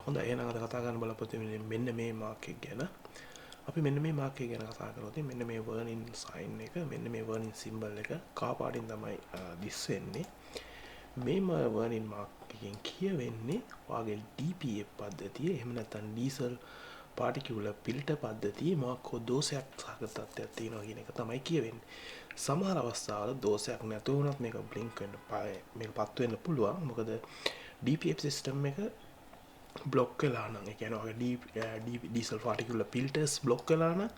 හොඳයි එහෙනම් අද කතා කරන්න බලාපොරොත්තු වෙන්නේ මෙන්න මේ මාක් එක ගැන. අපි මෙන්න මේ මාක් එක ගැන කතා කරලා තියෙන්නේ මෙන්න මේ වර්නින් සයින් එක මෙන්න මේ වර්නින් සිම්බල් එක කා පාටින් තමයි දිස් වෙන්නේ. මේ වර්නින් මාක් එකෙන් කියවෙන්නේ ඔයාගේ DPF පද්ධතිය එහෙම නැත්නම් ඩීසල් පාටිකියුලර් ෆිල්ටර් පද්ධතියේ මොකක් හෝ දෝෂයක් සහගත තත්ත්වයක් තියෙනවා කියන එක තමයි කියවෙන්නේ. සමහර අවස්ථාවල දෝෂයක් නැතුව වුණත් මේක බ්ලින්ක් වෙන්න මේකපත් වෙන්න පුළුවන්. මොකද DPF සිස්ටම් එක බ්ලොක් වෙලා නම් ඒ කියන්නේ ඔයාගේ ඩීසල් පාටිකියුලර් ෆිල්ටර්ස් බ්ලොක් වෙලා නම්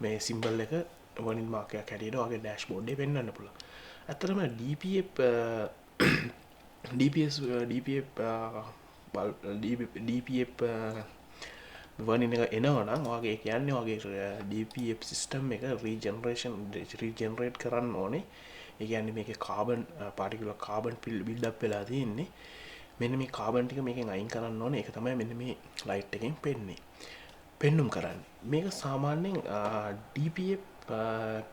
මේ සිම්බල් එක වර්නින් මාක් එකක් හැටියට ඔයාගේ ඩෑෂ්බෝඩ් එකේ පෙන්වන්න පුළුවන්. ඇත්තටම DPF වර්නින් එක එනවා නම් ඔයාගේ ඒ කියන්නේ ඔයාගේ DPF සිස්ටම් එක රීජෙනරේට් කරන්න ඕනේ. ඒ කියන්නේ මේකේ කාබන් පාටිකියුලර් කාබන් බිල්ඩ් අප් වෙලා තියෙන්නේ. මෙන්න මේ කාබන් ටික මේකෙන් අයින් කරන්න ඕනේ. ඒක තමයි මෙන්න මේ ලයිට් එකෙන් පෙන්නුම් කරන්නේ. මේක සාමාන්‍යයෙන් DPF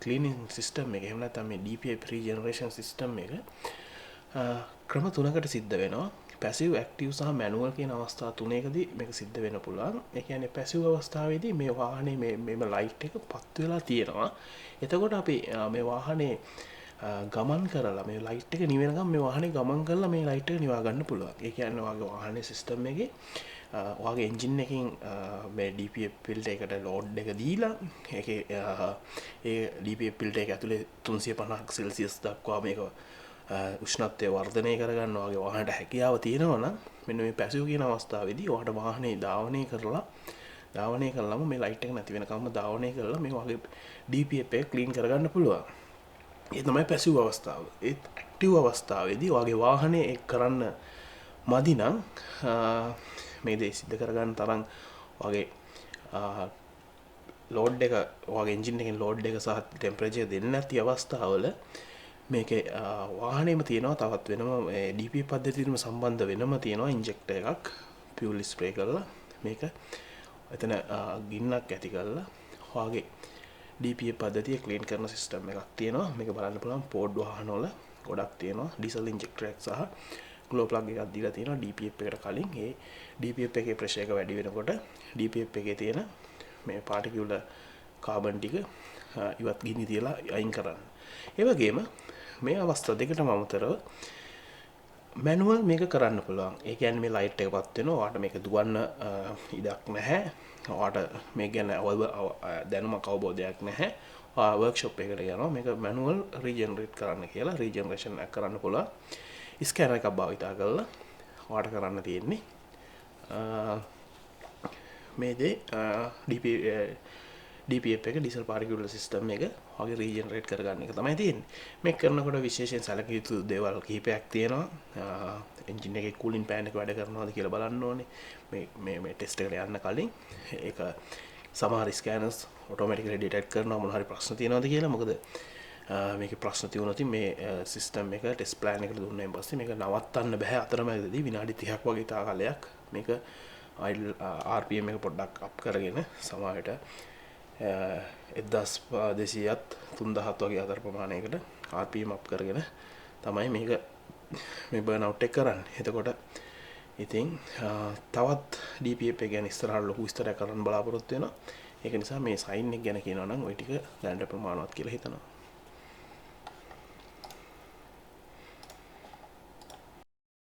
ක්ලීනින් සිස්ටම් එක එහෙම නැත්නම් මේ DPF රීජෙනරේෂන් සිස්ටම් එක ක්‍රම තුනකට සිද්ධ වෙනවා. පැසිව්, ඇක්ටිව් සහ මැනුවල් කියන අවස්ථා තුනකදී මේක සිද්ධ වෙන්න පුළුවන්. ඒ කියන්නේ පැසිව් අවස්ථාවේදී මේ වාහනේ මේම ලයිට් එක පත් වෙලා තියෙනවා. එතකොට අපි මේ වාහනේ ගමන් කරලා මේ ලයිට් එක නිවෙනකම් මේ වාහනේ ගමන් කරලා මේ ලයිට් එක නිවා ගන්න පුළුවන්. ඒ කියන්නේ ඔයාගේ වාහනේ සිස්ටම් එකේ ඔයාගේ එන්ජින් එකකින් මේ DPF ෆිල්ටර් එකට ලෝඩ් එක දීලා ඒකේ ඒ DPF ෆිල්ටර් එක ඇතුලේ 350ක් සෙල්සියස් දක්වා මේක උෂ්ණත්වය වර්ධනය කරගන්න ඔයාගේ වාහනට හැකියාව තියෙනවා නම් මෙන්න මේ පැසිව් කියන අවස්ථාවේදී ඔයාට වාහනේ ධාවනය කරලාම මේ ලයිට් එක නැති වෙනකම්ම ධාවනය කරලා මේ වගේ DPF එක ක්ලීන් කරගන්න පුළුවන්. ඒ තමයි පැසිව් අවස්ථාව. ඒ ඇක්ටිව් අවස්ථාවේදී ඔයාගේ වාහනේ ඒක කරන්න මදි නම් මේ දේ සිද්ධ කරගන්න තරම් ඔයාගේ ලෝඩ් එක ඔයාගේ එන්ජින් එකෙන් ලෝඩ් එක සහ ටෙම්පරේචර් දෙන්නේ නැති අවස්ථාවල මේකේ වාහනේම තියෙනවා තවත් වෙනම DPF පද්ධතියටම සම්බන්ධ වෙනම තියෙනවා ඉන්ජෙක්ටර් එකක් ෆියුල් ස්ප්‍රේ කරලා මේක එතන ගින්නක් ඇති කරලා ඔයාගේ DPF පද්ධතිය ක්ලීන් කරන සිස්ටම් එකක් තියෙනවා. මේක බලන්න පුළුවන් පෝඩ් වාහනවල ගොඩක් තියෙනවා. ඩීසල් ඉන්ජෙක්ටර් එකක් සහ ග්ලෝ ප්ලග් එකක් දීලා තියෙනවා DPF එකට කලින්. ඒ DPF එකේ ප්‍රෙෂර් එක වැඩි වෙනකොට DPF එකේ තියෙන මේ පාටිකියුලර් කාබන් ටික ඉවත් ගිනි තියලා අයින් කරන්න. ඒ වගේම මේ අවස්ථා දෙකටම අමතරව මැනුවල් මේක කරන්න පුළුවන්. ඒ කියන්නේ මේ ලයිට් එකපත් වෙනවා. ඔයාට මේක දුවන්න ඉඩක් නැහැ. ඔයාට මේ ගැන දැනුමක් අවබෝධයක් නැහැ. ඔයා වර්ක්ෂොප් එකකට යනවා මේක මැනුවල් රීජෙනරේට් කරන්න කියලා රීජෙනරේෂන් එක කරන්න පුළුවන්. ස්කෑනර් එකක් භාවිතා කරලා ඔයාට කරන්න තියෙන්නේ මේ දේ DPF එක ඩීසල් පාටිකියුලර් සිස්ටම් එක වගේ රීජෙනරේට් කරගන්න එක තමයි තියෙන්නේ. මේක කරනකොට විශේෂයෙන් සැලකිය යුතු දේවල් කිහිපයක් තියෙනවා. එන්ජින් එකේ කූලින් පෑන් එක වැඩ කරනවද කියලා බලන්න ඕනේ. මේ ටෙස්ට් එකට යන්න කලින් ඒක සමහර ස්කෑනර්ස් ඔටෝමැටිකලි ඩිටෙක්ට් කරනවා මොන හරි ප්‍රශ්න තියෙනවද කියලා. මොකද මේකේ ප්‍රශ්න තියුණොත් මේ සිස්ටම් එක ටෙස්ට් ප්ලෑන් එකට දුන්නාන් පස්සේ මේක නවත්තන්න බෑ අතරමැදදී විනාඩි 30ක් වගේ කාලයක් මේක RPM එක පොඩ්ඩක් අප් කරගෙන සමහරට 1200ත් 3000ත් වගේ අතර ප්‍රමාණයකට RPM අප් කරගෙන තමයි මේක මේ බර්න් අවුට් එක කරන්නේ. එතකොට ඉතින් තවත් DPF එක ගැන ඉස්සරහට ලොකු විස්තරයක් කරන්න බලාපොරොත්තු වෙනවා. ඒක නිසා මේ සයින් එක ගැන කියනවා නම් ওই ටික දැනට ප්‍රමාණවත් කියලා හිතනවා.